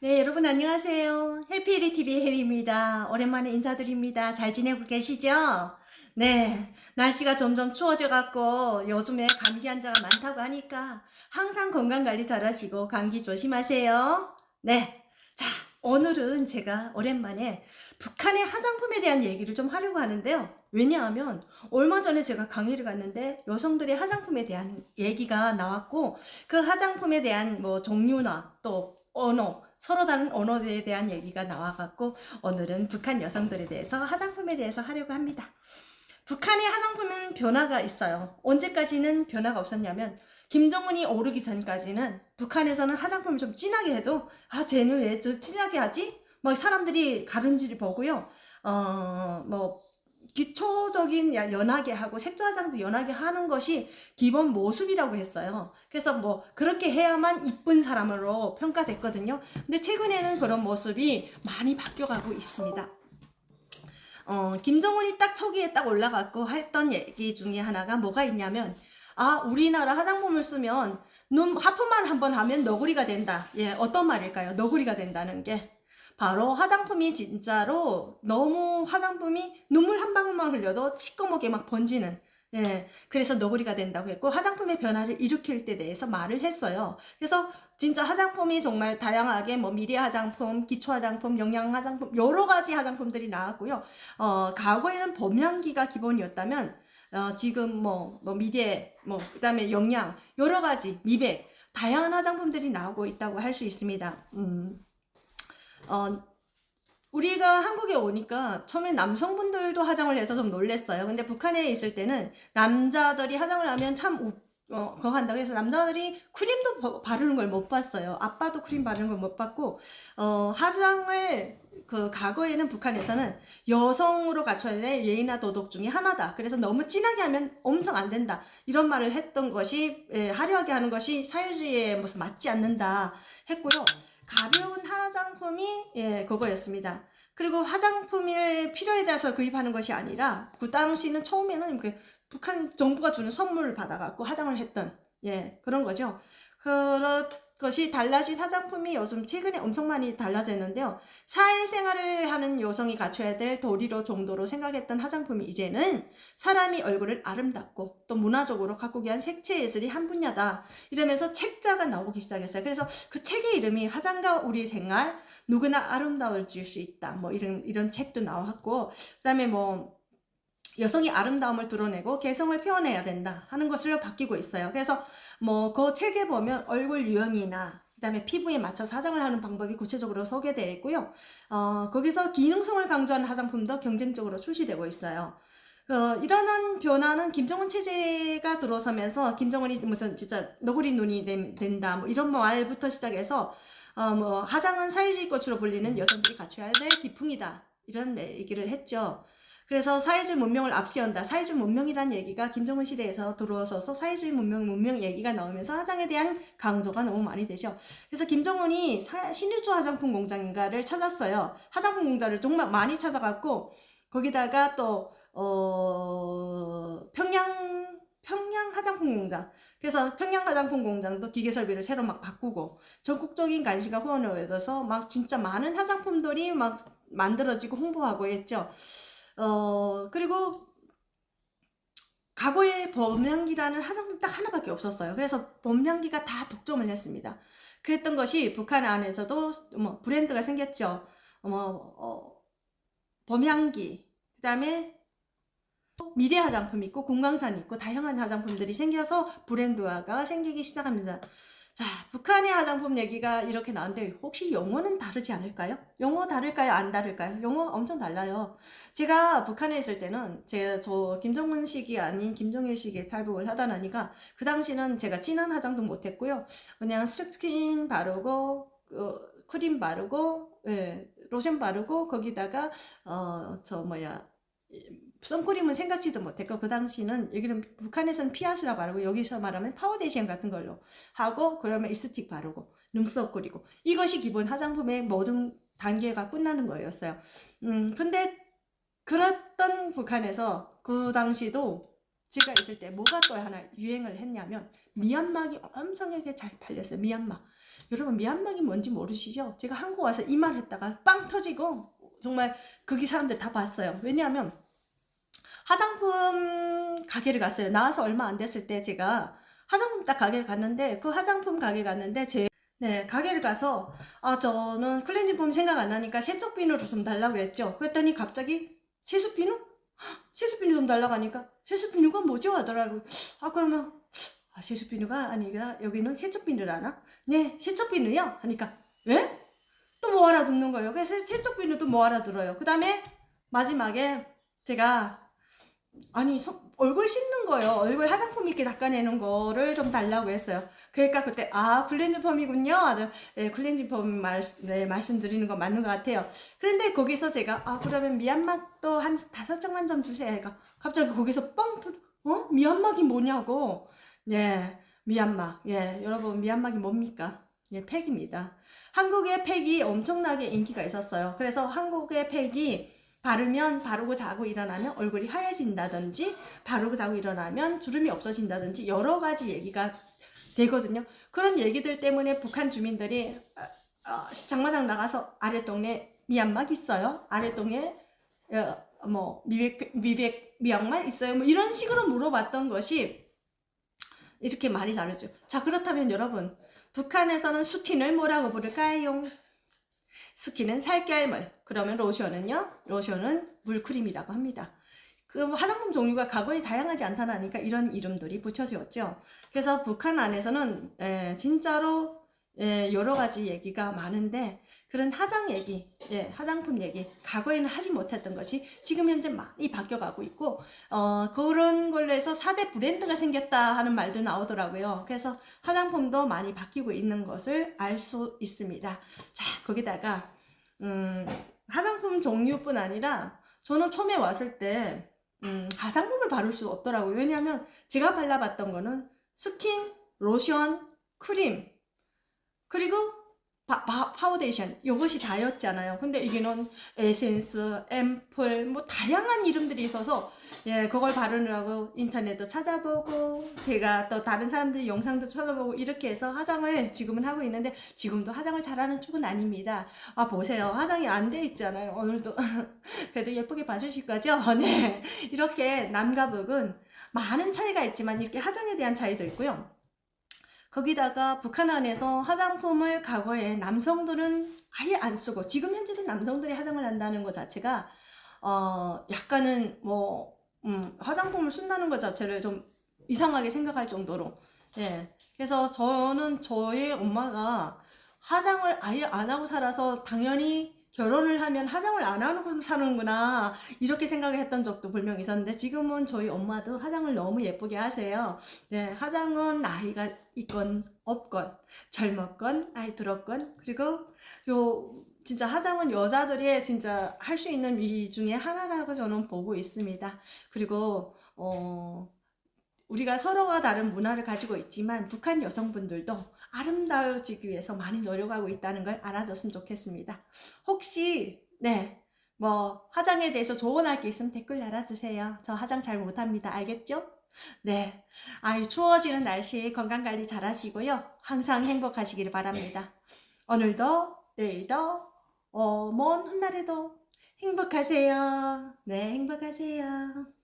네, 여러분 안녕하세요. 해피리TV 혜리입니다. 오랜만에 인사드립니다. 잘 지내고 계시죠? 네, 날씨가 점점 추워져 갖고 요즘에 감기 환자가 많다고 하니까 항상 건강관리 잘하시고 감기 조심하세요. 네, 자, 오늘은 제가 오랜만에 북한의 화장품에 대한 얘기를 좀 하려고 하는데요. 왜냐하면 얼마 전에 제가 강의를 갔는데 여성들의 화장품에 대한 얘기가 나왔고 그 화장품에 대한 뭐 종류나 또 언어, 서로 다른 언어에 대한 얘기가 나와갖고 오늘은 북한 여성들에 대해서 화장품에 대해서 하려고 합니다. 북한의 화장품은 변화가 있어요. 언제까지는 변화가 없었냐면 김정은이 오르기 전까지는 북한에서는 화장품을 좀 진하게 해도 쟤는 왜 저 진하게 하지? 막 사람들이 가른지를 보고요. 뭐 기초적인 연하게 하고 색조 화장도 연하게 하는 것이 기본 모습이라고 했어요. 그래서 뭐 그렇게 해야만 이쁜 사람으로 평가됐거든요. 근데 최근에는 그런 모습이 많이 바뀌어가고 있습니다. 김정은이 딱 초기에 딱 올라갔고 했던 얘기 중에 하나가 뭐가 있냐면 우리나라 화장품을 쓰면 눈 하품만 한번 하면 너구리가 된다. 예, 어떤 말일까요? 너구리가 된다는 게 바로 화장품이 진짜로 너무 화장품이 눈물 한 방울만 흘려도 시꺼멓게 막 번지는, 예, 그래서 너구리가 된다고 했고 화장품의 변화를 일으킬 때 대해서 말을 했어요. 그래서 진짜 화장품이 정말 다양하게 뭐 미래 화장품, 기초 화장품, 영양 화장품 여러 가지 화장품들이 나왔고요. 과거에는 범향기가 기본이었다면 지금 뭐 미래 그다음에 영양 여러 가지 미백 다양한 화장품들이 나오고 있다고 할 수 있습니다. 우리가 한국에 오니까 처음에 남성분들도 화장을 해서 좀 놀랬어요. 근데 북한에 있을 때는 남자들이 화장을 하면 참 그거 한다고 해서 남자들이 크림도 바르는 걸 못 봤어요. 아빠도 크림 바르는 걸 못 봤고, 화장을 그 과거에는 북한에서는 여성으로 갖춰야 될 예의나 도덕 중에 하나다. 그래서 너무 진하게 하면 엄청 안 된다. 이런 말을 했던 것이, 화려하게 하는 것이 사회주의에 무슨 맞지 않는다 했고요. 가벼운 화장품이 그거였습니다. 그리고 화장품의 필요에 대해서 구입하는 것이 아니라 그 당시는 처음에는 북한 정부가 주는 선물을 받아갖고 화장을 했던 그런 거죠. 그런 것이 달라진 화장품이 요즘 최근에 엄청 많이 달라졌는데요. 사회생활을 하는 여성이 갖춰야 될 도리로 정도로 생각했던 화장품이 이제는 사람이 얼굴을 아름답고 또 문화적으로 가꾸기 위한 색채예술이 한 분야다. 이러면서 책자가 나오기 시작했어요. 그래서 그 책의 이름이 화장과 우리 생활, 누구나 아름다워질 수 있다. 뭐 이런 책도 나왔고, 그다음에 뭐 여성이 아름다움을 드러내고 개성을 표현해야 된다 하는 것으로 바뀌고 있어요. 그래서 뭐 그 책에 보면 얼굴 유형이나 그다음에 피부에 맞춰서 화장을 하는 방법이 구체적으로 소개되어 있고요. 거기서 기능성을 강조하는 화장품도 경쟁적으로 출시되고 있어요. 이러한 변화는 김정은 체제가 들어서면서 김정은이 무슨 진짜 너구리 눈이 된다 뭐 이런 말부터 시작해서 뭐 화장은 사회주의 꽃으로 불리는 여성들이 갖춰야 될 기풍이다 이런 얘기를 했죠. 그래서 사회주의 문명을 앞세운다. 사회주의 문명이라는 얘기가 김정은 시대에서 들어서서 사회주의 문명 얘기가 나오면서 화장에 대한 강조가 너무 많이 되죠. 그래서 김정은이 신의주 화장품 공장인가를 찾았어요. 화장품 공장을 정말 많이 찾아갔고 거기다가 또 평양 화장품 공장. 그래서 평양 화장품 공장도 기계 설비를 새로 막 바꾸고 전국적인 관심과 후원을 얻어서 막 진짜 많은 화장품들이 막 만들어지고 홍보하고 했죠. 그리고 과거에 범향기라는 화장품 딱 하나밖에 없었어요. 그래서 범향기가 다 독점을 했습니다. 그랬던 것이 북한 안에서도 뭐 브랜드가 생겼죠. 범향기, 그 다음에 미래 화장품 있고 공강산 있고 다양한 화장품들이 생겨서 브랜드화가 생기기 시작합니다. 자, 북한의 화장품 얘기가 이렇게 나왔는데 혹시 영어는 다르지 않을까요? 영어 다를까요? 안 다를까요? 영어 엄청 달라요. 제가 북한에 있을 때는 저 김정은 시기 아닌 김정일 시기에 탈북을 하다 나니까 그 당시는 제가 진한 화장도 못했고요. 그냥 스킨 바르고 크림 바르고 로션 바르고 거기다가 선크림은 생각지도 못했고 그 당시는 여기는 북한에서는 피아스라 바르고 여기서 말하면 파운데이션 같은 걸로 하고 그러면 립스틱 바르고 눈썹 그리고 이것이 기본 화장품의 모든 단계가 끝나는 거였어요. 근데 그랬던 북한에서 그 당시도 제가 있을 때 뭐가 또 하나 유행을 했냐면 미얀막이 엄청나게 잘 팔렸어요. 여러분 미얀마기 뭔지 모르시죠? 제가 한국 와서 이 말 했다가 빵 터지고 정말 거기 사람들 다 봤어요. 왜냐하면 화장품 가게를 갔어요. 나와서 얼마 안 됐을 때 제가 화장품 딱 가게를 갔는데 그 화장품 가게 갔는데 네, 가게를 가서 저는 클렌징 폼 생각 안 나니까 세척 비누를 좀 달라고 했죠. 그랬더니 갑자기 세수 비누? 세수 비누 좀 달라고 하니까 세수 비누가 뭐죠? 하더라고요. 그러면 세수 비누가 아니라 여기는 세척 비누라나? 네, 세척 비누요? 하니까 예? 또 뭐 알아듣는 거예요. 그래서 세척 비누도 뭐 알아들어요. 그 다음에 마지막에 제가 얼굴 씻는 거요. 얼굴 화장품 이렇게 닦아내는 거를 좀 달라고 했어요. 그러니까 그때 클렌징 폼이군요. 네, 클렌징 폼 말씀드리는 거 맞는 것 같아요. 그런데 거기서 제가 그러면 미얀마도 한 5장만 좀 주세요. 그러니까 갑자기 거기서 미얀마기 뭐냐고. 네, 미얀마. 예, 여러분 미얀마기 뭡니까? 예, 팩입니다. 한국의 팩이 엄청나게 인기가 있었어요. 그래서 한국의 팩이 바르고 자고 일어나면 얼굴이 하얘진다든지 바르고 자고 일어나면 주름이 없어진다든지 여러 가지 얘기가 되거든요. 그런 얘기들 때문에 북한 주민들이 장마당 나가서 아랫동네 미얀막 있어요? 아랫동에 미얀마 있어요? 뭐 이런 식으로 물어봤던 것이 이렇게 말이 다르죠. 자, 그렇다면 여러분 북한에서는 스킨을 뭐라고 부를까요? 스킨은 살결물. 그러면 로션은요? 로션은 물크림이라고 합니다. 그 화장품 종류가 과거에 다양하지 않다니까 이런 이름들이 붙여졌죠. 그래서 북한 안에서는 진짜로 여러 가지 얘기가 많은데 그런 화장 얘기, 화장품 얘기, 과거에는 하지 못했던 것이 지금 현재 많이 바뀌어가고 있고 그런 걸로 해서 4대 브랜드가 생겼다 하는 말도 나오더라고요. 그래서 화장품도 많이 바뀌고 있는 것을 알 수 있습니다. 자, 거기다가 화장품 종류뿐 아니라 저는 처음에 왔을 때 화장품을 바를 수 없더라고요. 왜냐하면 제가 발라봤던 거는 스킨, 로션, 크림 그리고 파우데이션 이것이 다였잖아요. 근데 이게는 에센스, 앰플 뭐 다양한 이름들이 있어서 그걸 바르느라고 인터넷도 찾아보고 제가 또 다른 사람들 영상도 찾아보고 이렇게 해서 화장을 지금은 하고 있는데 지금도 화장을 잘하는 쪽은 아닙니다. 보세요. 화장이 안 돼 있잖아요. 오늘도 그래도 예쁘게 봐주실 거죠? 네, 이렇게 남과 북은 많은 차이가 있지만 이렇게 화장에 대한 차이도 있고요. 거기다가 북한 안에서 화장품을 과거에 남성들은 아예 안 쓰고 지금 현재도 남성들이 화장을 한다는 것 자체가 약간은 화장품을 쓴다는 것 자체를 좀 이상하게 생각할 정도로 그래서 저는 저의 엄마가 화장을 아예 안 하고 살아서 당연히 결혼을 하면 화장을 안 하고 사는구나 이렇게 생각을 했던 적도 분명히 있었는데 지금은 저희 엄마도 화장을 너무 예쁘게 하세요. 화장은 나이가 있건 없건 젊었건 나이 들었건 그리고 진짜 화장은 여자들이 진짜 할 수 있는 미 중에 하나라고 저는 보고 있습니다. 그리고 우리가 서로가 다른 문화를 가지고 있지만 북한 여성분들도 아름다워지기 위해서 많이 노력하고 있다는 걸 알아줬으면 좋겠습니다. 혹시 화장에 대해서 조언할 게 있으면 댓글 달아주세요. 저 화장 잘 못합니다. 알겠죠? 네, 추워지는 날씨 건강관리 잘 하시고요. 항상 행복하시길 바랍니다. 오늘도 내일도 먼 훗날에도 행복하세요. 네, 행복하세요.